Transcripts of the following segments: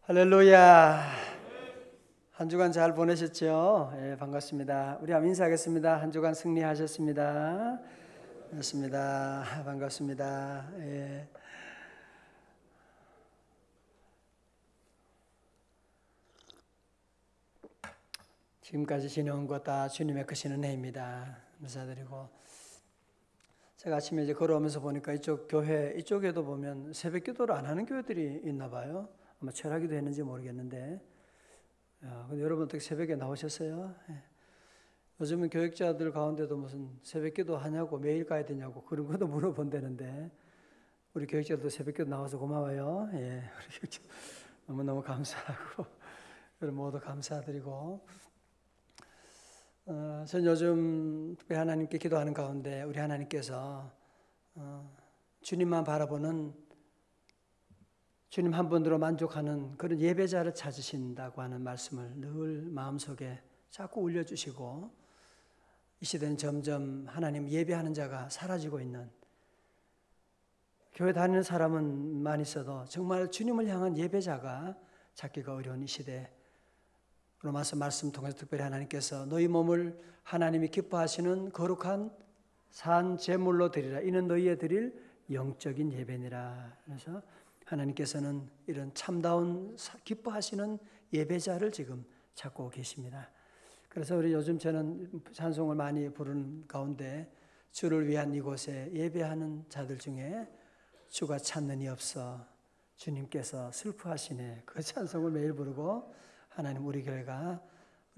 할렐루야. 한 주간 잘 보내셨죠? 예, 반갑습니다. 우리 한번 인사하겠습니다. 한 주간 승리하셨습니다. 반갑습니다. 반갑습니다. 예. 지금까지 지내온 것 다 주님의 크신 은혜입니다. 감사드리고, 제가 아침에 이제 걸어오면서 보니까 이쪽 교회, 이쪽에도 보면 새벽 기도를 안 하는 교회들이 있나 봐요. 아마 철학기도 했는지 모르겠는데, 근데 여러분 어떻게 새벽에 나오셨어요? 예. 요즘은 교육자들 가운데도 무슨 새벽 기도 하냐고, 매일 가야 되냐고 그런 것도 물어본다는데, 우리 교육자들도 새벽 기도 나와서 고마워요. 예, 우리 교육자 너무너무 감사하고 여러분 모두 감사드리고, 전 요즘 특별히 하나님께 기도하는 가운데 우리 하나님께서 주님만 바라보는, 주님 한 분으로 만족하는 그런 예배자를 찾으신다고 하는 말씀을 늘 마음속에 자꾸 울려주시고, 이 시대는 점점 하나님 예배하는 자가 사라지고 있는, 교회 다니는 사람은 많이 있어도 정말 주님을 향한 예배자가 찾기가 어려운 이 시대, 로마서 말씀 통해서 특별히 하나님께서 너희 몸을 하나님이 기뻐하시는 거룩한 산 제물로 드리라, 이는 너희에 드릴 영적인 예배니라. 그래서 하나님께서는 이런 참다운 기뻐하시는 예배자를 지금 찾고 계십니다. 그래서 우리 요즘 저는 찬송을 많이 부르는 가운데, 주를 위한 이곳에 예배하는 자들 중에 주가 찾는 이 없어 주님께서 슬퍼하시네, 그 찬송을 매일 부르고, 하나님 우리 교회가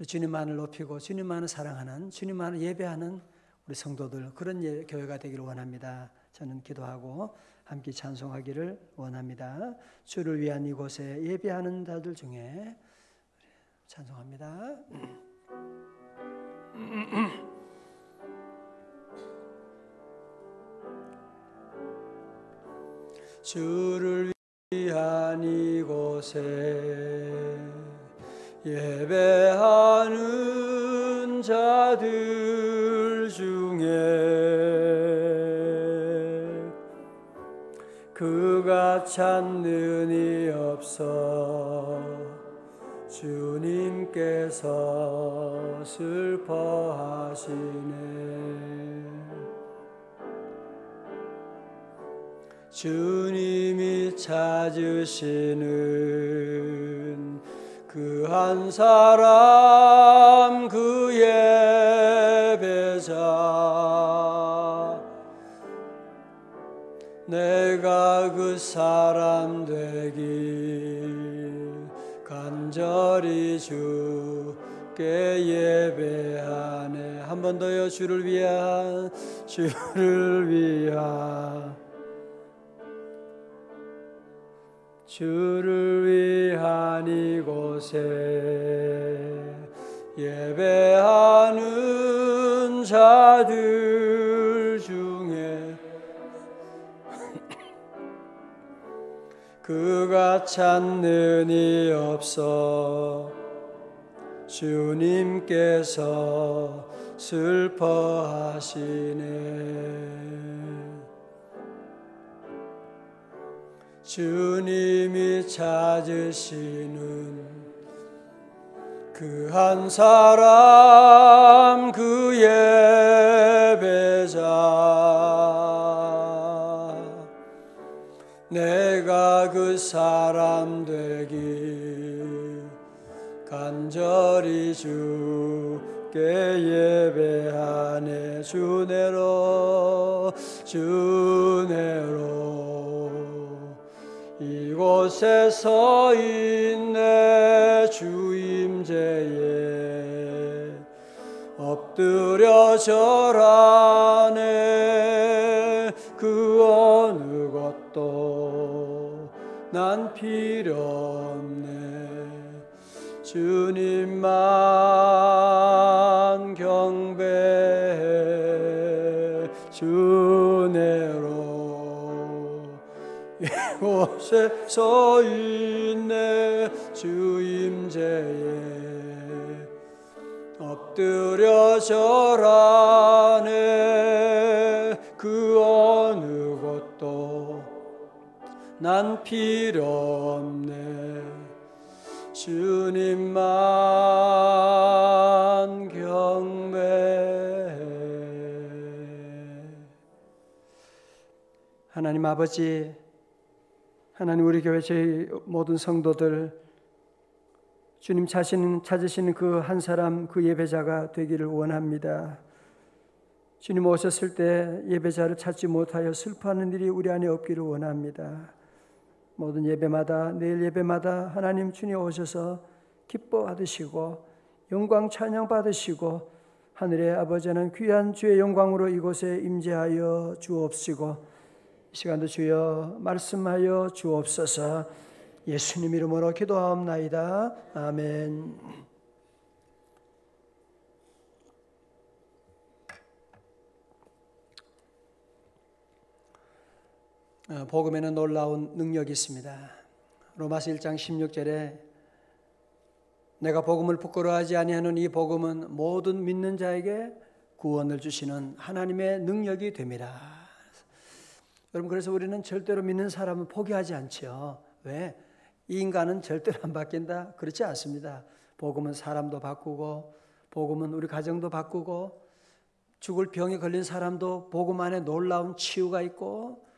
주님만을 높이고 주님만을 사랑하는, 주님만을 예배하는 우리 성도들, 그런 교회가 되기를 원합니다. 저는 기도하고 함께 찬송하기를 원합니다. 주를 위한 이곳에 예배하는 자들 중에 찬송합니다. 주를 위한 이곳에 예배하는 자들 중에 그가 찾는 이 없어 주님께서 슬퍼하시네. 주님이 찾으시는 그 한 사람, 그 예배자, 내가 그 사람 되길 간절히 주께 예배하네. 한 번 더요. 주를 위한, 주를 위한, 주를 위한 이곳에 예배하는 자들 중에 그가 찾는 이 없어 주님께서 슬퍼하시네. 주님이 찾으시는 그 한 사람, 그 예배자, 내가 그 사람 되길 간절히 주께 예배하네. 주내로, 주내로 이곳에 서 있네. 주 임재에 엎드려 절하네. 그 어느 것도 난 필요 없네. 주님만 경배해. 주내로 이곳에 서 있네. 주 임재에 엎드려 절하네. 그 어느 곳도 난 필요 없네. 주님만 경배해. 하나님 아버지, 하나님 우리 교회 저희 모든 성도들 주님 자신 찾으시는 그 한 사람 그 예배자가 되기를 원합니다. 주님 오셨을 때 예배자를 찾지 못하여 슬퍼하는 일이 우리 안에 없기를 원합니다. 모든 예배마다 내일 예배마다 하나님 주님 오셔서 기뻐 받으시고 영광 찬양 받으시고 하늘의 아버지는 귀한 주의 영광으로 이곳에 임재하여 주옵시고 이 시간도 주여 말씀하여 주옵소서. 예수님 이름으로 기도하옵나이다. 아멘. 복음에는 놀라운 능력이 있습니다. 로마서 1장 16절에 내가 복음을 부끄러워하지 아니하는 이 복음은 모든 믿는 자에게 구원을 주시는 하나님의 능력이 됨이라. 여러분, 그래서 우리는 절대로 믿는 사람은 포기하지 않죠. 왜? 이 인간은 절대로 안 바뀐다? 그렇지 않습니다. 복음은 사람도 바꾸고 복음은 우리 가정도 바꾸고 죽을 병에 걸린 사람도 복음 안에 놀라운 치유가 있고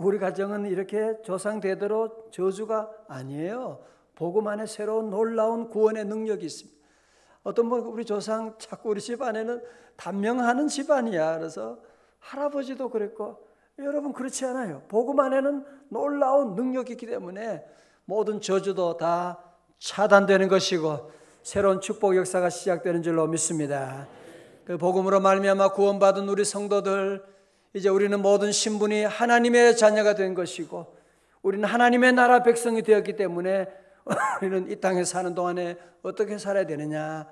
우리 가정은 이렇게 조상대대로 저주가 아니에요. 복음 안에 새로운 놀라운 구원의 능력이 있습니다. 어떤 분 우리 조상 자꾸 우리 집안에는 단명하는 집안이야. 그래서 할아버지도 그랬고 여러분 그렇지 않아요. 복음 안에는 놀라운 능력이 있기 때문에 모든 저주도 다 차단되는 것이고 새로운 축복 역사가 시작되는 줄로 믿습니다. 그 복음으로 말미암아 구원받은 우리 성도들 이제 우리는 모든 신분이 하나님의 자녀가 된 것이고 우리는 하나님의 나라 백성이 되었기 때문에 우리는 이 땅에 사는 동안에 어떻게 살아야 되느냐,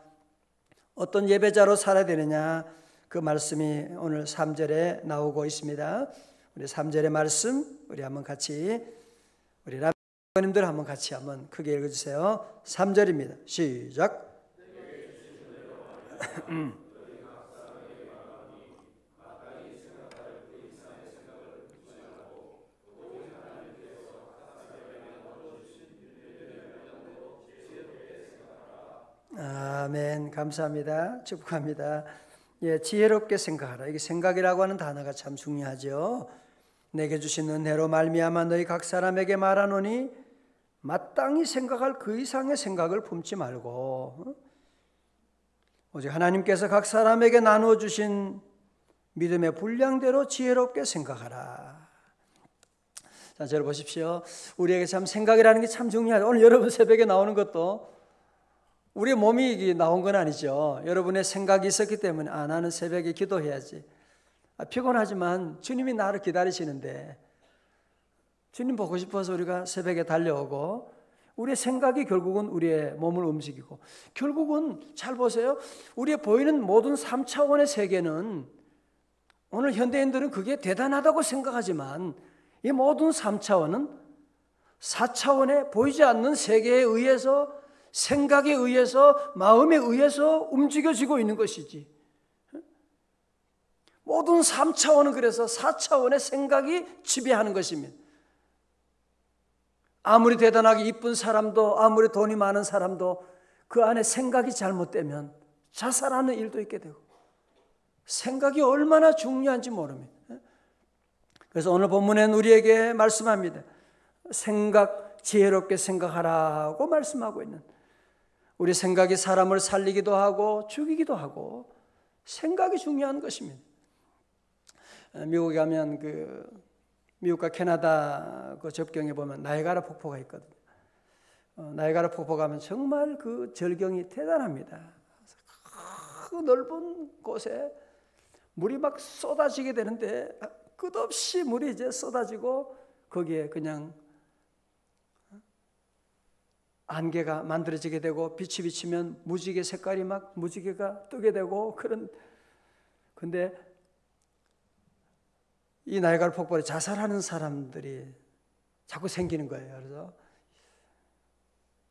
어떤 예배자로 살아야 되느냐, 그 말씀이 오늘 3절에 나오고 있습니다. 우리 3절의 말씀 우리 한번 같이 우리 라비님들 한번 같이 한번 크게 읽어주세요. 3절입니다. 시작. 아멘. 감사합니다. 축복합니다. 예, 지혜롭게 생각하라. 이게 생각이라고 하는 단어가 참 중요하죠. 내게 주신 은혜로 말미암아 너희 각 사람에게 말하노니 마땅히 생각할 그 이상의 생각을 품지 말고 오직 하나님께서 각 사람에게 나누어 주신 믿음의 분량대로 지혜롭게 생각하라. 자, 저를 보십시오. 우리에게 참 생각이라는 게 참 중요하죠. 오늘 여러분 새벽에 나오는 것도 우리의 몸이 나온 건 아니죠. 여러분의 생각이 있었기 때문에 나는 새벽에 기도해야지. 피곤하지만 주님이 나를 기다리시는데 주님 보고 싶어서 우리가 새벽에 달려오고 우리의 생각이 결국은 우리의 몸을 움직이고 결국은 잘 보세요. 우리의 보이는 모든 3차원의 세계는 오늘 현대인들은 그게 대단하다고 생각하지만 이 모든 3차원은 4차원의 보이지 않는 세계에 의해서 생각에 의해서 마음에 의해서 움직여지고 있는 것이지. 모든 3차원은 그래서 4차원의 생각이 지배하는 것입니다. 아무리 대단하게 이쁜 사람도 아무리 돈이 많은 사람도 그 안에 생각이 잘못되면 자살하는 일도 있게 되고 생각이 얼마나 중요한지 모릅니다. 그래서 오늘 본문엔 우리에게 말씀합니다. 지혜롭게 생각하라고 말씀하고 있는 우리 생각이 사람을 살리기도 하고 죽이기도 하고 생각이 중요한 것입니다. 미국에 가면 미국과 캐나다 그 접경에 보면 나이아가라 폭포가 있거든요. 나이아가라 폭포 가면 정말 그 절경이 대단합니다. 그 넓은 곳에 물이 막 쏟아지게 되는데 끝없이 물이 이제 쏟아지고 거기에 그냥 안개가 만들어지게 되고 빛이 비치면 무지개 색깔이 막 무지개가 뜨게 되고 근데 이 나이아가라 폭포에 자살하는 사람들이 자꾸 생기는 거예요. 그래서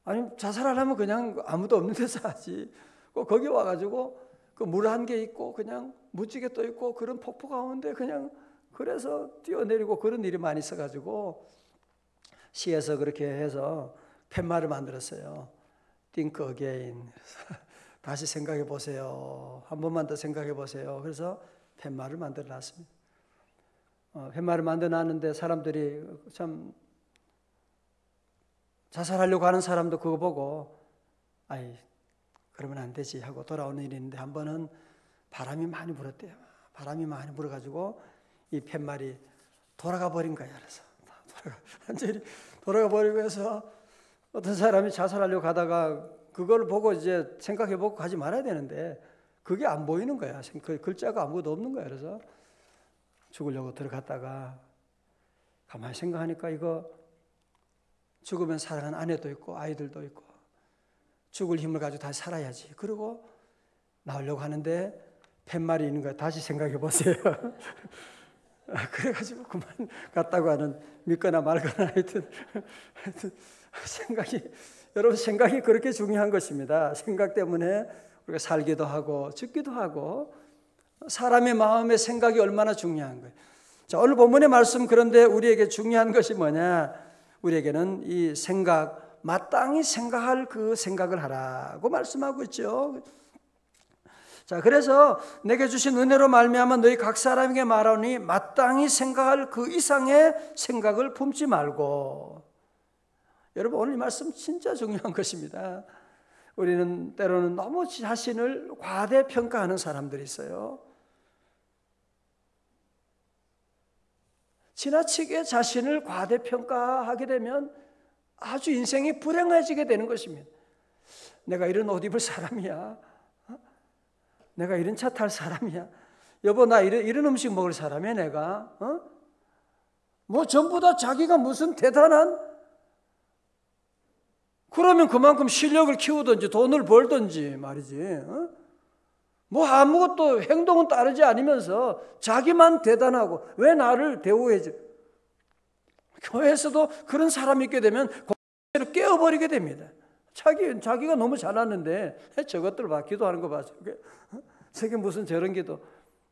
아니 자살하려면 그냥 아무도 없는 데서 하지. 거기 와가지고 그 물 한 개 있고 그냥 무지개 떠 있고 그런 폭포 가운데 그냥 그래서 뛰어내리고 그런 일이 많이 있어가지고 시에서 그렇게 해서 팻말을 만들었어요. think again. 다시 생각해 보세요. 한 번만 더 생각해 보세요. 그래서 팻말을 만들어 놨습니다. 팻말을 만들어 놨는데 사람들이 참 자살하려고 하는 사람도 그거 보고 아이 그러면 안 되지 하고 돌아오는 일이 있는데 한 번은 바람이 많이 불었대요. 바람이 많이 불어가지고 이 팻말이 돌아가 버린 거야. 그래서 완전히 돌아가 버리고 해서 어떤 사람이 자살하려고 하다가 그걸 보고 이제 생각해보고 가지 말아야 되는데 그게 안 보이는 거야. 그 글자가 아무것도 없는 거야. 그래서 죽으려고 들어갔다가 가만히 생각하니까 이거 죽으면 사랑하는 아내도 있고 아이들도 있고 죽을 힘을 가지고 다시 살아야지. 그리고 나오려고 하는데 팻말이 있는 거야. 다시 생각해 보세요. 그래가지고 그만 갔다고 하는 믿거나 말거나 하여튼 생각이 여러분 생각이 그렇게 중요한 것입니다. 생각 때문에 우리가 살기도 하고 죽기도 하고 사람의 마음의 생각이 얼마나 중요한 거예요. 자, 오늘 본문의 말씀 그런데 우리에게 중요한 것이 뭐냐? 우리에게는 이 생각 마땅히 생각할 그 생각을 하라고 말씀하고 있죠. 자, 그래서 내게 주신 은혜로 말미암아 너희 각 사람에게 말하니 마땅히 생각할 그 이상의 생각을 품지 말고. 여러분 오늘 이 말씀 진짜 중요한 것입니다. 우리는 때로는 너무 자신을 과대평가하는 사람들이 있어요. 지나치게 자신을 과대평가하게 되면 아주 인생이 불행해지게 되는 것입니다. 내가 이런 옷 입을 사람이야. 내가 이런 차 탈 사람이야. 여보 나 이런 음식 먹을 사람이야 내가. 뭐 전부 다 자기가 무슨 대단한 그러면 그만큼 실력을 키우든지 돈을 벌든지 말이지. 뭐 아무것도 행동은 따르지 않으면서 자기만 대단하고 왜 나를 대우해줘? 교회에서도 그런 사람이 있게 되면 공동체를 깨어버리게 됩니다. 자기가 너무 잘났는데 저것들 봐 기도하는 거 봐. 저게 무슨 저런 기도.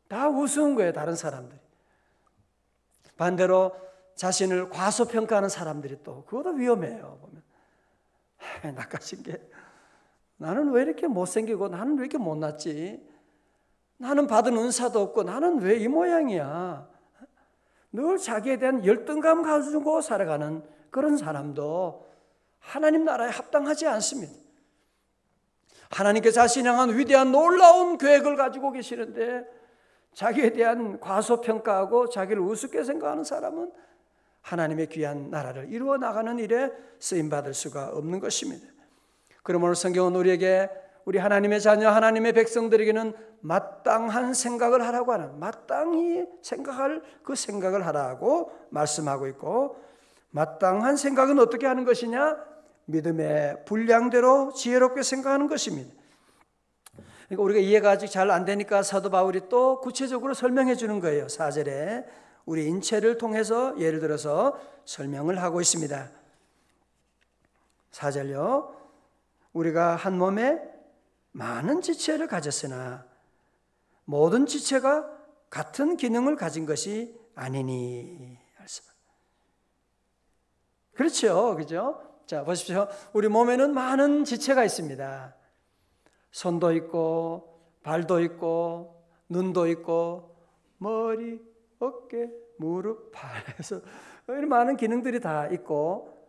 다 우스운 거예요 다른 사람들이. 반대로 자신을 과소평가하는 사람들이 또 그것도 위험해요. 보면 낚아신 게 나는 왜 이렇게 못생기고 나는 왜 이렇게 못났지? 나는 받은 은사도 없고 나는 왜 이 모양이야? 늘 자기에 대한 열등감 가지고 살아가는 그런 사람도 하나님 나라에 합당하지 않습니다. 하나님께 자신이 향한 위대한 놀라운 계획을 가지고 계시는데 자기에 대한 과소평가하고 자기를 우습게 생각하는 사람은 하나님의 귀한 나라를 이루어 나가는 일에 쓰임받을 수가 없는 것입니다. 그러므로 성경은 우리에게 우리 하나님의 자녀 하나님의 백성들에게는 마땅한 생각을 하라고 하는 마땅히 생각할 그 생각을 하라고 말씀하고 있고 마땅한 생각은 어떻게 하는 것이냐? 믿음의 분량대로 지혜롭게 생각하는 것입니다. 그러니까 우리가 이해가 아직 잘 안 되니까 사도 바울이 또 구체적으로 설명해 주는 거예요. 4절에 우리 인체를 통해서 예를 들어서 설명을 하고 있습니다. 4절요. 우리가 한 몸에 많은 지체를 가졌으나 모든 지체가 같은 기능을 가진 것이 아니니. 그렇죠. 그죠? 자, 보십시오. 우리 몸에는 많은 지체가 있습니다. 손도 있고, 발도 있고, 눈도 있고, 머리, 어깨, 무릎, 발에서 이런 많은 기능들이 다 있고,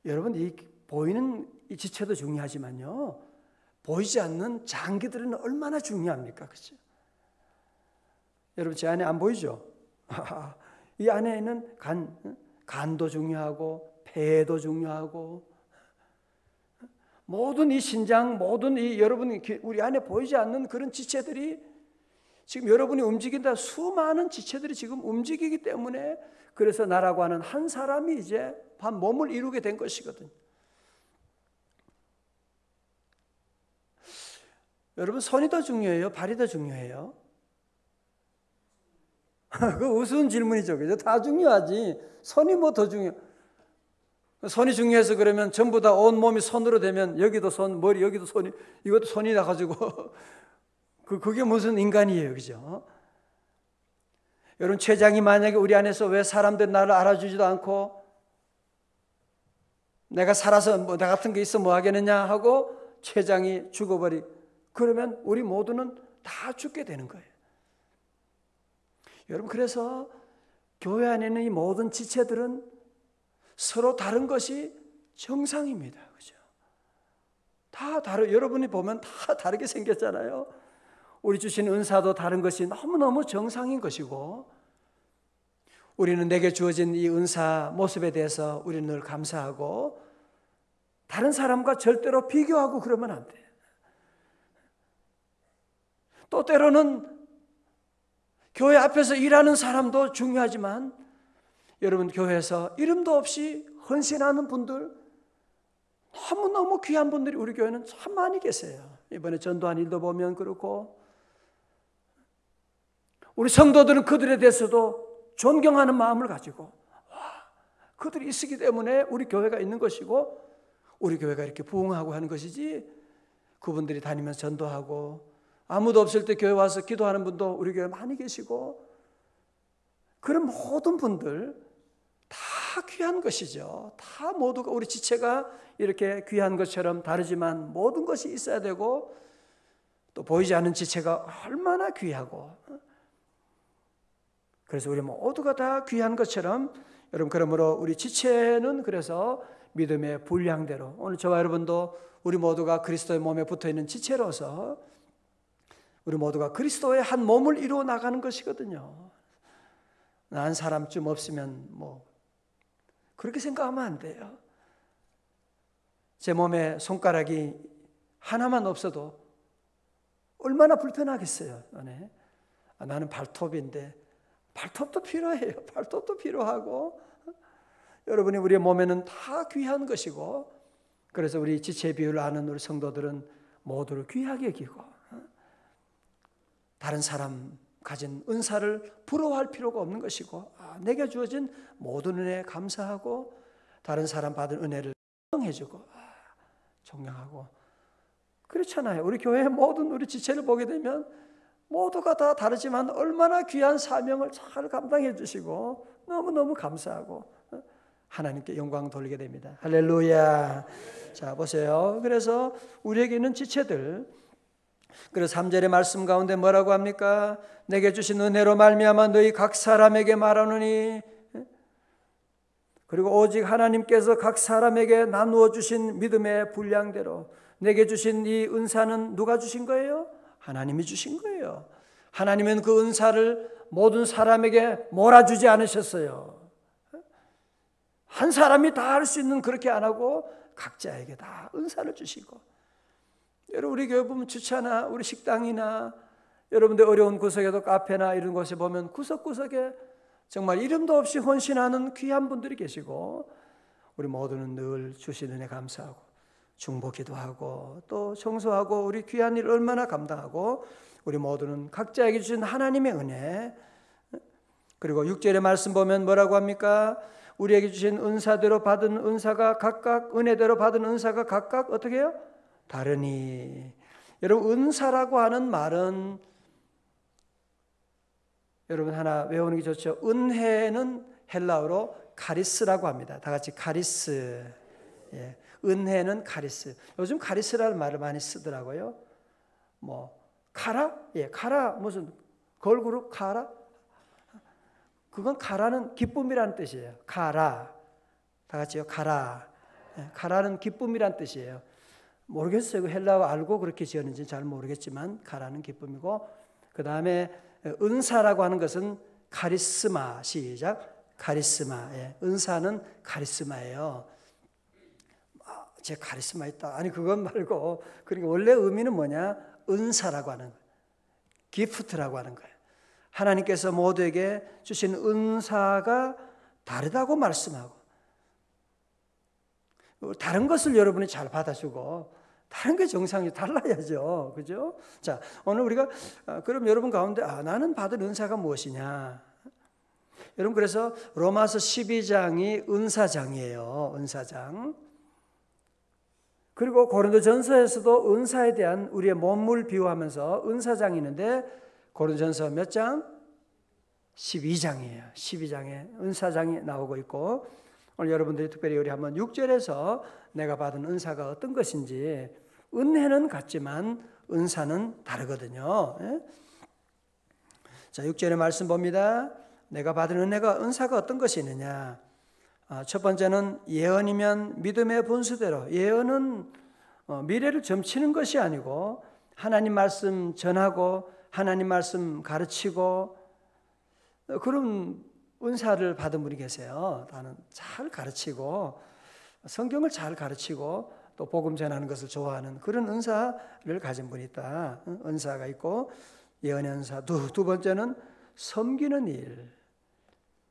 여러분 이 보이는 이 지체도 중요하지만요, 보이지 않는 장기들은 얼마나 중요합니까, 그렇죠? 여러분 제 안에 안 보이죠? 이 안에는 간도 중요하고, 폐도 중요하고, 모든 이 신장, 모든 이 여러분이 우리 안에 보이지 않는 그런 지체들이 지금 여러분이 움직인다 수많은 지체들이 지금 움직이기 때문에 그래서 나라고 하는 한 사람이 이제 한 몸을 이루게 된 것이거든요. 여러분 손이 더 중요해요? 발이 더 중요해요? 그 우스운 질문이죠. 그죠? 다 중요하지. 손이 뭐 더 중요해? 손이 중요해서 그러면 전부 다 온 몸이 손으로 되면 여기도 손, 머리 여기도 손이 이것도 손이 나가지고 그게 무슨 인간이에요, 그죠? 여러분 췌장이 만약에 우리 안에서 왜 사람들 나를 알아주지도 않고 내가 살아서 뭐 나 같은 게 있어 뭐 하겠느냐 하고 췌장이 죽어버리. 그러면 우리 모두는 다 죽게 되는 거예요. 여러분, 그래서 교회 안에 있는 이 모든 지체들은 서로 다른 것이 정상입니다. 그죠? 여러분이 보면 다 다르게 생겼잖아요. 우리 주신 은사도 다른 것이 너무너무 정상인 것이고, 우리는 내게 주어진 이 은사 모습에 대해서 우리는 늘 감사하고, 다른 사람과 절대로 비교하고 그러면 안 돼요. 또 때로는 교회 앞에서 일하는 사람도 중요하지만, 여러분, 교회에서 이름도 없이 헌신하는 분들, 너무너무 귀한 분들이 우리 교회는 참 많이 계세요. 이번에 전도한 일도 보면 그렇고, 우리 성도들은 그들에 대해서도 존경하는 마음을 가지고, 그들이 있기 때문에 우리 교회가 있는 것이고 우리 교회가 이렇게 부흥하고 하는 것이지, 그분들이 다니면서 전도하고 아무도 없을 때 교회 와서 기도하는 분도 우리 교회 많이 계시고, 그런 모든 분들 다 귀한 것이죠. 다 모두가 우리 지체가 이렇게 귀한 것처럼 다르지만 모든 것이 있어야 되고, 또 보이지 않는 지체가 얼마나 귀하고, 그래서 우리 모두가 다 귀한 것처럼, 여러분, 그러므로 우리 지체는 그래서 믿음의 분량대로, 오늘 저와 여러분도 우리 모두가 그리스도의 몸에 붙어있는 지체로서 우리 모두가 그리스도의 한 몸을 이루어 나가는 것이거든요. 난 사람쯤 없으면 뭐 그렇게 생각하면 안 돼요. 제 몸에 손가락이 하나만 없어도 얼마나 불편하겠어요. 나는 발톱인데 발톱도 필요해요. 발톱도 필요하고, 여러분이 우리의 몸에는 다 귀한 것이고, 그래서 우리 지체 비율을 아는 우리 성도들은 모두를 귀하게 여기고, 다른 사람 가진 은사를 부러워할 필요가 없는 것이고, 내게 주어진 모든 은혜에 감사하고, 다른 사람 받은 은혜를 존경해주고 존경하고, 그렇잖아요. 우리 교회의 모든 우리 지체를 보게 되면 모두가 다 다르지만 얼마나 귀한 사명을 잘 감당해 주시고 너무너무 감사하고 하나님께 영광 돌리게 됩니다. 할렐루야. 자, 보세요. 그래서 우리에게 있는 지체들, 그래서 3절의 말씀 가운데 뭐라고 합니까? 내게 주신 은혜로 말미암아 너희 각 사람에게 말하노니, 그리고 오직 하나님께서 각 사람에게 나누어 주신 믿음의 분량대로, 내게 주신 이 은사는 누가 주신 거예요? 하나님이 주신 거예요. 하나님은 그 은사를 모든 사람에게 몰아주지 않으셨어요. 한 사람이 다 할 수 있는 그렇게 안 하고 각자에게 다 은사를 주시고, 여러분, 우리 교회 보면 주차나 우리 식당이나 여러분들 어려운 구석에도 카페나 이런 곳에 보면 구석구석에 정말 이름도 없이 헌신하는 귀한 분들이 계시고, 우리 모두는 늘 주신 은혜 감사하고 중보기도 하고 또 청소하고 우리 귀한 일 얼마나 감당하고, 우리 모두는 각자에게 주신 하나님의 은혜, 그리고 6절의 말씀 보면 뭐라고 합니까? 우리에게 주신 은사대로 받은 은사가 각각, 은혜대로 받은 은사가 각각 어떻게 해요? 다르니. 여러분, 은사라고 하는 말은 여러분 하나 외우는 게 좋죠. 은혜는 헬라어로 카리스라고 합니다. 다 같이 카리스. 예. 은혜는 카리스. 요즘 카리스라는 말을 많이 쓰더라고요. 뭐 카라? 예, 카라 무슨 걸그룹 카라? 그건 카라는 기쁨이라는 뜻이에요. 카라. 다 같이요. 카라. 예, 카라는 기쁨이라는 뜻이에요. 모르겠어요. 그 헬라어 알고 그렇게 지었는지 잘 모르겠지만 카라는 기쁨이고, 그 다음에 은사라고 하는 것은 카리스마. 시작. 카리스마. 예, 은사는 카리스마예요. 제 카리스마 있다. 아니, 그건 말고, 그러니까 원래 의미는 뭐냐? 은사라고 하는 거예요. 기프트라고 하는 거예요. 하나님께서 모두에게 주신 은사가 다르다고 말씀하고, 다른 것을 여러분이 잘 받아주고, 다른 게 정상이 달라야죠. 그죠? 자, 오늘 우리가 그럼 여러분 가운데 나는 받은 은사가 무엇이냐? 여러분, 그래서 로마서 12장이 은사장이에요. 은사장. 그리고 고린도전서에서도 은사에 대한 우리의 몸을 비유하면서 은사장이 있는데, 고린도전서 몇 장? 12장이에요. 12장에 은사장이 나오고 있고, 오늘 여러분들이 특별히 우리 한번 6절에서 내가 받은 은사가 어떤 것인지, 은혜는 같지만 은사는 다르거든요. 자, 6절의 말씀 봅니다. 내가 받은 은사가 어떤 것이 있느냐. 첫 번째는 예언이면 믿음의 분수대로. 예언은 미래를 점치는 것이 아니고 하나님 말씀 전하고 하나님 말씀 가르치고 그런 은사를 받은 분이 계세요. 나는 잘 가르치고 성경을 잘 가르치고 또 복음 전하는 것을 좋아하는 그런 은사를 가진 분이 있다. 은사가 있고 예언의 은사. 두 번째는 섬기는 일.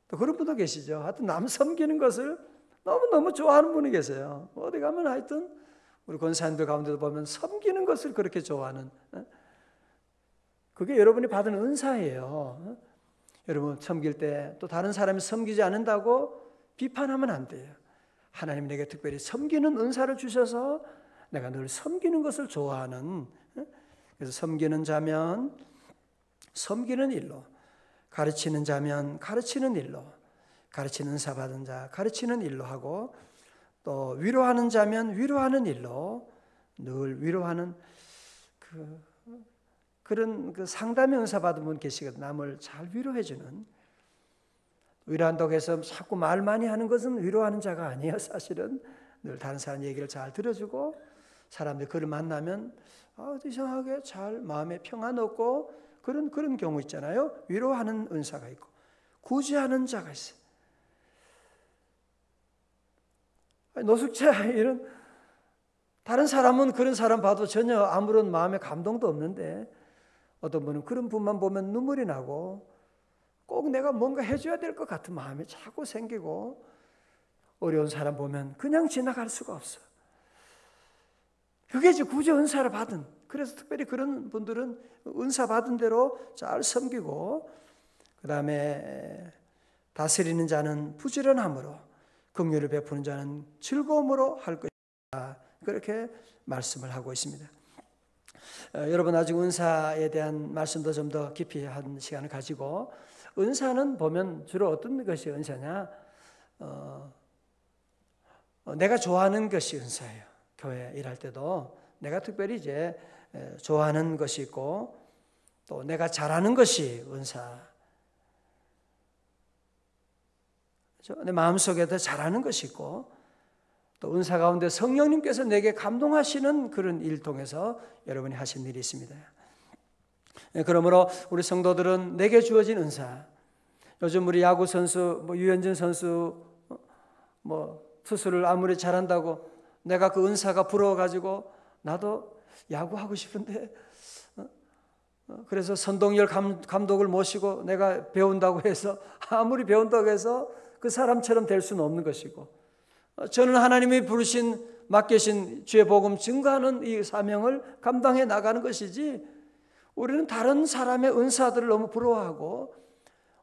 또 그런 분도 계시죠. 하여튼 남 섬기는 것을 너무너무 좋아하는 분이 계세요. 어디 가면 하여튼 우리 권사님들 가운데도 보면 섬기는 것을 그렇게 좋아하는, 그게 여러분이 받은 은사예요. 여러분 섬길 때 또 다른 사람이 섬기지 않는다고 비판하면 안 돼요. 하나님이 내게 특별히 섬기는 은사를 주셔서 내가 늘 섬기는 것을 좋아하는, 그래서 섬기는 자면 섬기는 일로, 가르치는 자면 가르치는 일로, 가르치는 은사 받은 자 가르치는 일로 하고, 또 위로하는 자면 위로하는 일로 늘 위로하는 그런 상담의 은사 받은 분 계시거든요. 남을 잘 위로해주는. 위로한다고 해서 자꾸 말 많이 하는 것은 위로하는 자가 아니에요. 사실은 늘 다른 사람 얘기를 잘 들어주고, 사람들이 그를 만나면 이상하게 잘 마음에 평안 얻고 그런 경우 있잖아요. 위로하는 은사가 있고 구제하는 자가 있어요. 노숙자 이런 다른 사람은 그런 사람 봐도 전혀 아무런 마음의 감동도 없는데 어떤 분은 그런 분만 보면 눈물이 나고 꼭 내가 뭔가 해줘야 될 것 같은 마음이 자꾸 생기고, 어려운 사람 보면 그냥 지나갈 수가 없어. 그게 이제 구제 은사를 받은, 그래서 특별히 그런 분들은 은사 받은 대로 잘 섬기고, 그 다음에 다스리는 자는 부지런함으로, 긍휼을 베푸는 자는 즐거움으로 할 것이다. 그렇게 말씀을 하고 있습니다. 여러분 아직 은사에 대한 말씀도 좀 더 깊이 한 시간을 가지고, 은사는 보면 주로 어떤 것이 은사냐, 내가 좋아하는 것이 은사예요. 교회 일할 때도 내가 특별히 이제 좋아하는 것이 있고, 또 내가 잘하는 것이 은사. 내 마음속에도 잘하는 것이 있고, 또 은사 가운데 성령님께서 내게 감동하시는 그런 일 통해서 여러분이 하신 일이 있습니다. 그러므로 우리 성도들은 내게 주어진 은사, 요즘 우리 야구 선수, 유현진 선수, 투수를 아무리 잘한다고 내가 그 은사가 부러워가지고 나도 야구하고 싶은데, 그래서 선동열 감독을 모시고 내가 배운다고 해서, 아무리 배운다고 해서 그 사람처럼 될 수는 없는 것이고, 저는 하나님이 맡기신 주의 복음 증거하는 이 사명을 감당해 나가는 것이지, 우리는 다른 사람의 은사들을 너무 부러워하고,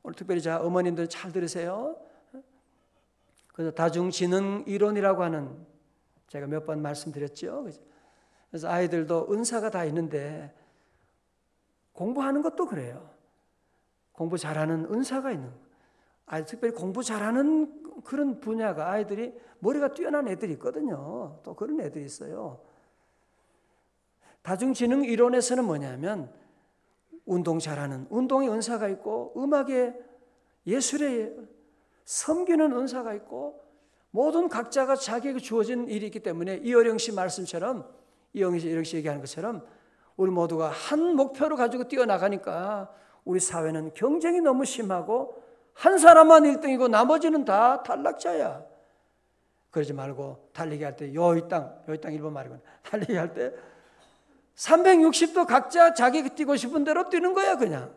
오늘 특별히 어머님들 잘 들으세요. 그래서 다중지능 이론이라고 하는, 제가 몇 번 말씀드렸죠. 그래서 아이들도 은사가 다 있는데 공부하는 것도 그래요. 공부 잘하는 은사가 있는 거예요. 특별히 공부 잘하는 그런 분야가, 아이들이 머리가 뛰어난 애들이 있거든요. 또 그런 애들이 있어요. 다중지능 이론에서는 뭐냐면, 운동 잘하는 운동의 은사가 있고, 음악의 예술의 섬기는 은사가 있고, 모든 각자가 자기에게 주어진 일이 있기 때문에 이어령 씨 말씀처럼, 이어령 씨 얘기하는 것처럼 우리 모두가 한 목표를 가지고 뛰어나가니까 우리 사회는 경쟁이 너무 심하고 한 사람만 1등이고 나머지는 다 탈락자야. 그러지 말고 달리기 할 때 요이 땅 일본 말이구나. 달리기 할 때 360도 각자 자기가 뛰고 싶은 대로 뛰는 거야 그냥.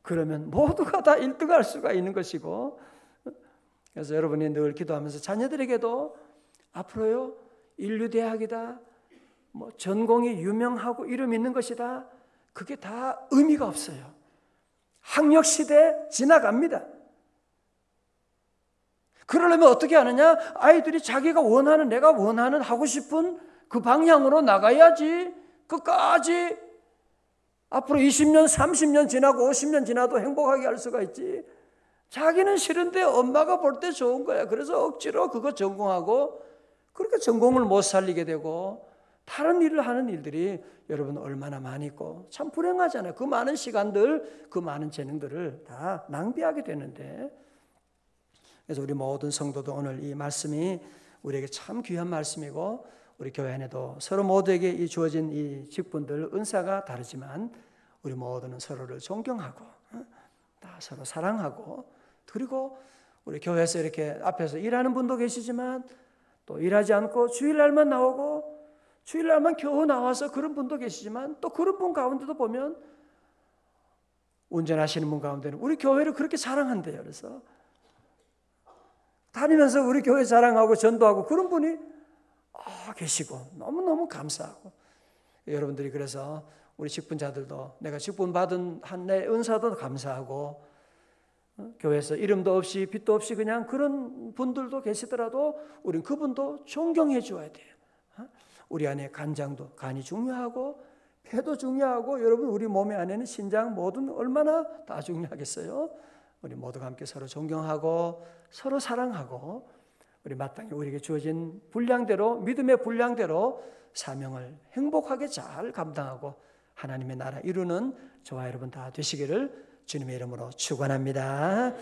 그러면 모두가 다 1등할 수가 있는 것이고, 그래서 여러분이 늘 기도하면서 자녀들에게도 앞으로요 인류대학이다, 전공이 유명하고 이름 있는 것이다, 그게 다 의미가 없어요. 학력시대 지나갑니다. 그러려면 어떻게 하느냐? 아이들이 자기가 원하는, 내가 원하는, 하고 싶은 그 방향으로 나가야지 끝까지 앞으로 20년, 30년 지나고 50년 지나도 행복하게 할 수가 있지. 자기는 싫은데 엄마가 볼 때 좋은 거야. 그래서 억지로 그거 전공하고 그렇게 전공을 못 살리게 되고 다른 일을 하는 일들이 여러분 얼마나 많이 있고 참 불행하잖아요. 그 많은 시간들, 그 많은 재능들을 다 낭비하게 되는데, 그래서 우리 모든 성도도 오늘 이 말씀이 우리에게 참 귀한 말씀이고, 우리 교회 안에도 서로 모두에게 이 주어진 이 직분들 은사가 다르지만 우리 모두는 서로를 존경하고 다 서로 사랑하고, 그리고 우리 교회에서 이렇게 앞에서 일하는 분도 계시지만 또 일하지 않고 주일날만 나오고 주일날만 겨우 나와서 그런 분도 계시지만, 또 그런 분 가운데도 보면 운전하시는 분 가운데는 우리 교회를 그렇게 사랑한대요. 그래서 다니면서 우리 교회 자랑하고 전도하고 그런 분이 계시고 너무너무 감사하고, 여러분들이 그래서 우리 직분자들도 내가 직분 받은 한 내 은사도 감사하고, 교회에서 이름도 없이 빚도 없이 그냥 그런 분들도 계시더라도 우린 그분도 존경해 줘야 돼요. 우리 안에 간장도, 간이 중요하고 폐도 중요하고, 여러분 우리 몸의 안에는 신장 뭐든 얼마나 다 중요하겠어요. 우리 모두가 함께 서로 존경하고 서로 사랑하고, 우리 마땅히 우리에게 주어진 분량대로, 믿음의 분량대로 사명을 행복하게 잘 감당하고 하나님의 나라 이루는 저와 여러분 다 되시기를 주님의 이름으로 축원합니다.